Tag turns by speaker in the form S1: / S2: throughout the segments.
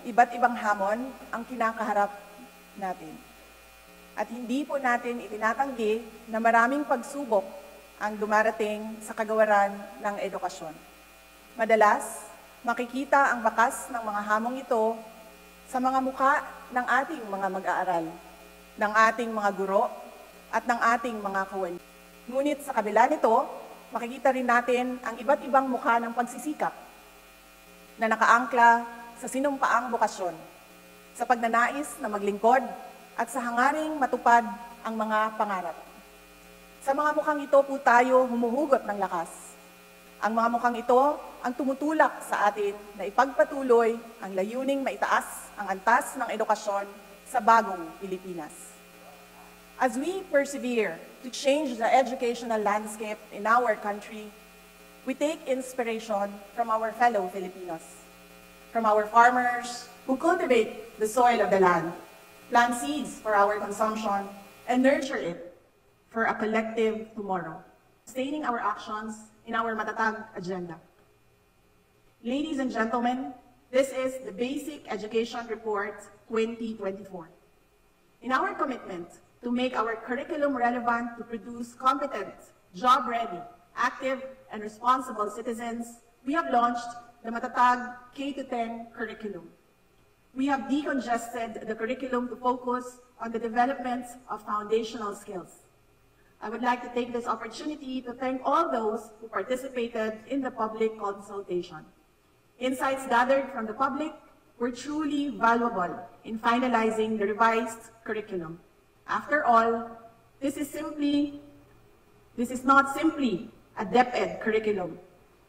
S1: iba't ibang hamon ang kinakaharap natin. At hindi po natin itinatanggi na maraming pagsubok ang dumarating sa kagawaran ng edukasyon. Madalas, makikita ang bakas ng mga hamong ito sa mga mukha ng ating mga mag-aaral, ng ating mga guro, at ng ating mga kawani. Ngunit sa kabila nito, makikita rin natin ang iba't ibang mukha ng pagsisikap na nakaangkla sa sinumpaang bokasyon, sa pagnanais na maglingkod at sa hangaring matupad ang mga pangarap. Sa mga mukhang ito po tayo humuhugot ng lakas. Ang mga mukhang ito ang tumutulak sa atin na ipagpatuloy ang layuning maitaas ang antas ng edukasyon sa bagong Pilipinas. As we persevere to change the educational landscape in our country, we take inspiration from our fellow Filipinos, from our farmers who cultivate the soil of the land, plant seeds for our consumption, and nurture it for a collective tomorrow, sustaining our actions in our matatag agenda. Ladies and gentlemen, this is the Basic Education Report 2024. In our commitment to make our curriculum relevant to produce competent, job-ready, active, and responsible citizens, we have launched the Matatag K-10 curriculum. We have decongested the curriculum to focus on the development of foundational skills. I would like to take this opportunity to thank all those who participated in the public consultation. Insights gathered from the public were truly valuable in finalizing the revised curriculum. After all, this is not simply a DepEd curriculum.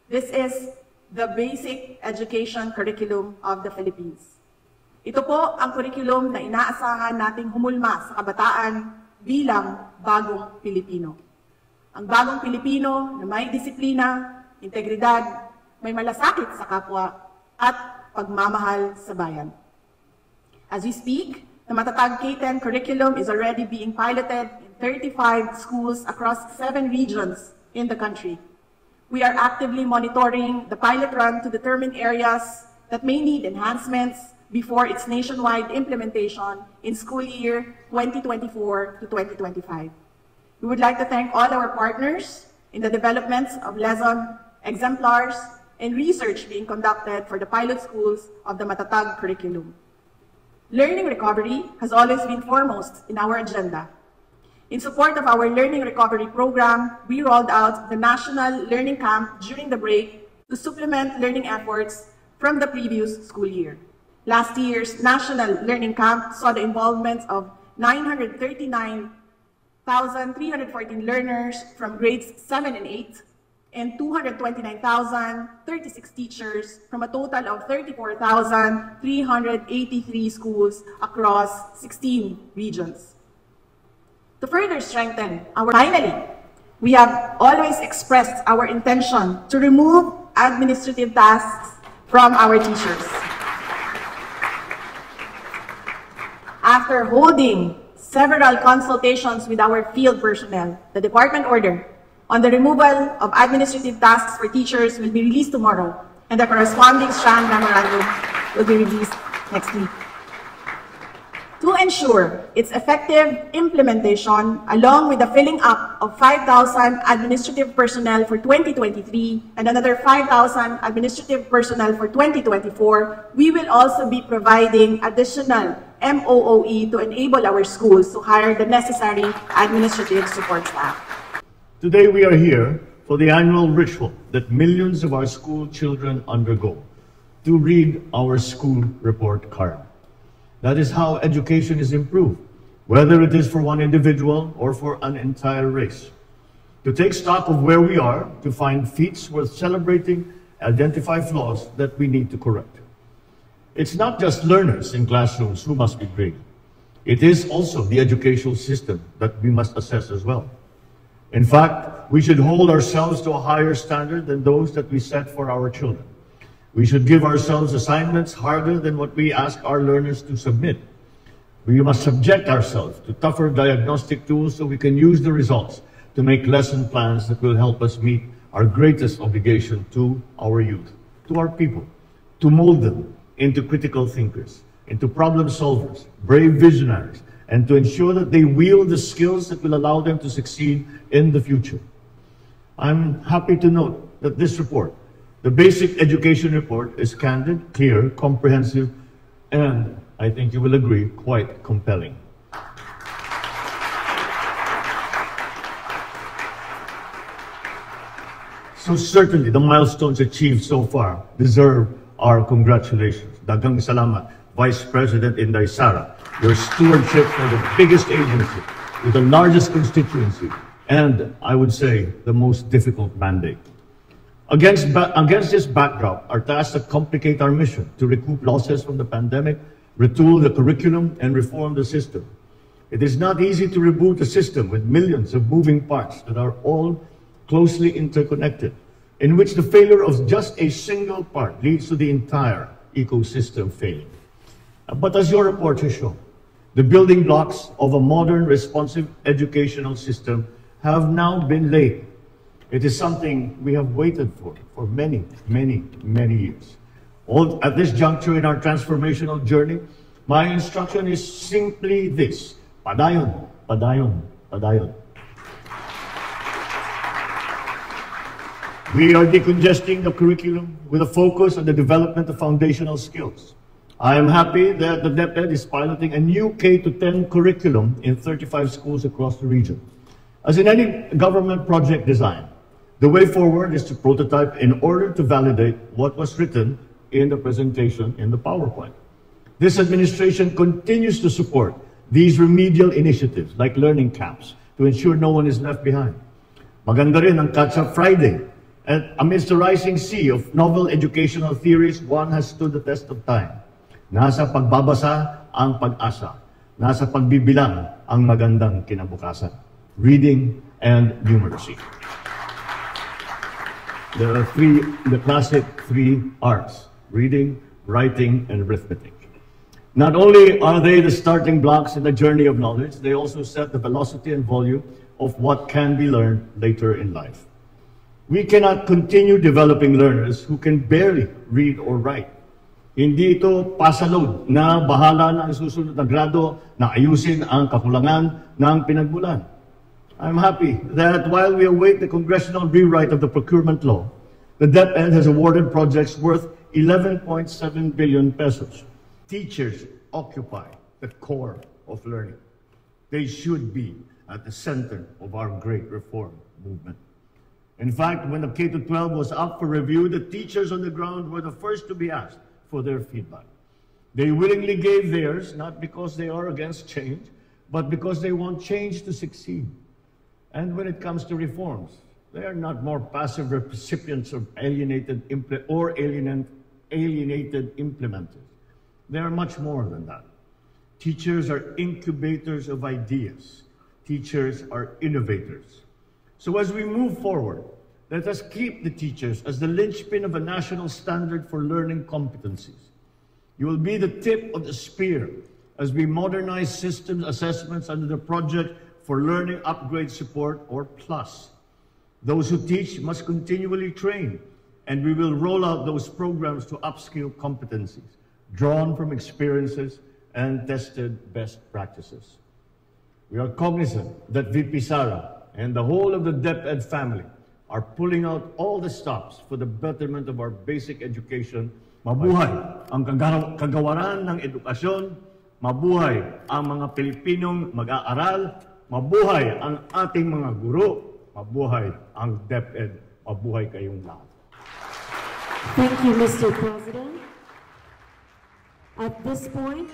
S1: This is the basic education curriculum of the Philippines. Ito po ang curriculum na inaasahan nating humulma sa kabataan bilang bagong Pilipino. Ang bagong Pilipino na may disiplina, integridad, may malasakit sa kapwa, at pagmamahal sa bayan. As we speak, the Matatag K-10 curriculum is already being piloted in 35 schools across 7 regions in the country. We are actively monitoring the pilot run to determine areas that may need enhancements before its nationwide implementation in school year 2024 to 2025. We would like to thank all our partners in the development of lesson exemplars and research being conducted for the pilot schools of the Matatag curriculum. Learning recovery has always been foremost in our agenda. In support of our learning recovery program, we rolled out the National Learning Camp during the break to supplement learning efforts from the previous school year. Last year's National Learning Camp saw the involvement of 939,314 learners from grades 7 and 8 and 229,036 teachers from a total of 34,383 schools across 16 regions. To further strengthen finally, we have always expressed our intention to remove administrative tasks from our teachers. After holding several consultations with our field personnel, the department order on the removal of administrative tasks for teachers will be released tomorrow, and the corresponding strand memorandum will be released next week. To ensure its effective implementation, along with the filling up of 5,000 administrative personnel for 2023 and another 5,000 administrative personnel for 2024, we will also be providing additional MOOE to enable our schools to hire the necessary administrative support staff.
S2: Today we are here for the annual ritual that millions of our school children undergo, to read our school report card. That is how education is improved, whether it is for one individual or for an entire race. To take stock of where we are, to find feats worth celebrating, identify flaws that we need to correct. It's not just learners in classrooms who must be graded. It is also the educational system that we must assess as well. In fact, we should hold ourselves to a higher standard than those that we set for our children. We should give ourselves assignments harder than what we ask our learners to submit. We must subject ourselves to tougher diagnostic tools so we can use the results to make lesson plans that will help us meet our greatest obligation to our youth, to our people, to mold them into critical thinkers, into problem solvers, brave visionaries, and to ensure that they wield the skills that will allow them to succeed in the future. I'm happy to note that this report, the Basic Education Report, is candid, clear, comprehensive, and I think you will agree, quite compelling. So certainly, the milestones achieved so far deserve our congratulations. Daghang salamat, Vice President Inday Sara. Your stewardship for the biggest agency, with the largest constituency, and I would say the most difficult mandate. Against this backdrop, our tasks that complicate our mission to recoup losses from the pandemic, retool the curriculum, and reform the system. It is not easy to reboot a system with millions of moving parts that are all closely interconnected, in which the failure of just a single part leads to the entire ecosystem failing. But as your report has shown, the building blocks of a modern, responsive educational system have now been laid. It is something we have waited for many, many, many years. At this juncture in our transformational journey, my instruction is simply this: padayon, padayon, padayon. We are decongesting the curriculum with a focus on the development of foundational skills. I am happy that the DepEd is piloting a new K-10 curriculum in 35 schools across the region. As in any government project design, the way forward is to prototype in order to validate what was written in the presentation in the PowerPoint. This administration continues to support these remedial initiatives like learning camps to ensure no one is left behind. Maganda rin ang Catch-up Friday. And amidst the rising sea of novel educational theories, one has stood the test of time. Nasa pagbabasa ang pag-asa. Nasa pagbibilang ang magandang kinabukasan. Reading and numeracy. There are the classic three R's: reading, writing, and arithmetic. Not only are they the starting blocks in the journey of knowledge, they also set the velocity and volume of what can be learned later in life. We cannot continue developing learners who can barely read or write. Hindi ito pasaload na bahala na ang susunod na grado na ayusin ang kakulangan ng pinagmulan. I'm happy that while we await the congressional rewrite of the procurement law, the DepEd has awarded projects worth 11.7 billion pesos. Teachers occupy the core of learning. They should be at the center of our great reform movement. In fact, when the K-12 was up for review, the teachers on the ground were the first to be asked for their feedback. They willingly gave theirs, not because they are against change, but because they want change to succeed. And when it comes to reforms, they are not more passive recipients of alienated implementers. They are much more than that. Teachers are incubators of ideas. Teachers are innovators. So as we move forward, let us keep the teachers as the linchpin of a national standard for learning competencies. You will be the tip of the spear as we modernize systems assessments under the Project for Learning Upgrade Support, or PLUS. Those who teach must continually train, and we will roll out those programs to upskill competencies, drawn from experiences and tested best practices. We are cognizant that VP Sara and the whole of the DepEd family are pulling out all the stops for the betterment of our basic education. Mabuhay ang kagawaran ng edukasyon, mabuhay ang mga Pilipinong mag-aaral, mabuhay ang ating mga guro, mabuhay ang DepEd, mabuhay kayong lahat.
S3: Thank you, Mr. President. At this point,